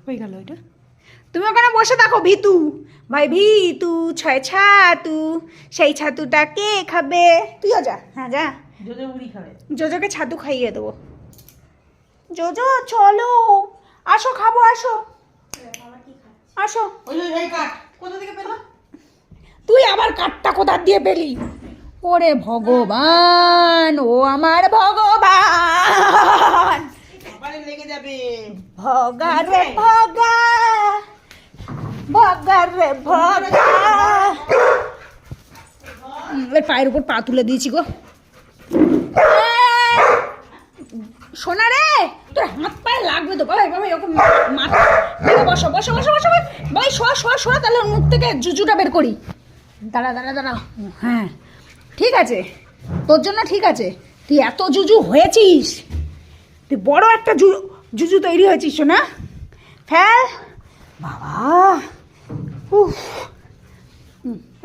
হয়ে গেল এটা। তুমি ওখানে বসে থাকো ভিতু ভাই, ভিতু ছয় ছাতু, সেই ছাতুটা কে খাবে? তুইও যা, হ্যাঁ যা। জোজো মুড়ি খাবে। জোজোকে ছাতু খাইয়ে দেবো। জোজো চলো, আসো খাবো, আসো আসো। ওই কাঠ কোথা থেকে পেলো? তুই আবার কাঠটা কোথা দিয়ে পেলি? ওরে ভগবান, ও আমার ভগবান, কপালে লেগে যাবে। ভগা রে ভগা, ভগা রে ভগা। এর পায়ের উপর পা তুলে দিয়েছি গো। সোনা রে, তোর হাত পায়ে লাগবে তো। ভাই বাবা এরকম মাথা বসো বসো বসো বসো ভাই, শোয়া শোয়া শোয়া, তাহলে ওর মুখ থেকে জুজুটা বের করি। দাঁড়া দাঁড়া দাঁড়া, হ্যাঁ ঠিক আছে, তোর জন্য ঠিক আছে। তুই এত জুজু হয়েছিস, তুই বড় একটা জুজু তৈরি হয়েছিস সোনা। ফেল বাবা। উফ,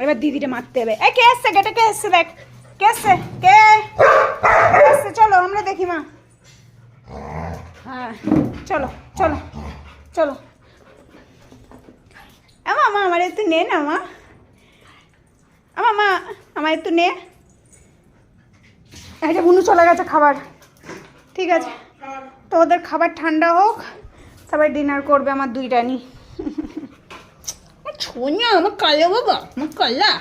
এবার দিদিটা মারতে হবে। এই কে এসছে গেটে? কে এসছে দেখ, কে এসছে? কে এসছে? চলো আমরা দেখি মা। হ্যাঁ চলো চলো চলো। আমা মা আমার একটু নে না মা, আমা মা আমার একটু নে। এটা বুনু চলে গেছে খাবার। ঠিক আছে, তো ওদের খাবার ঠান্ডা হোক, তারপরে ডিনার করবে আমার দুইটা নি। ছোঁয়া আমার কালা বাবা, আমার কালা।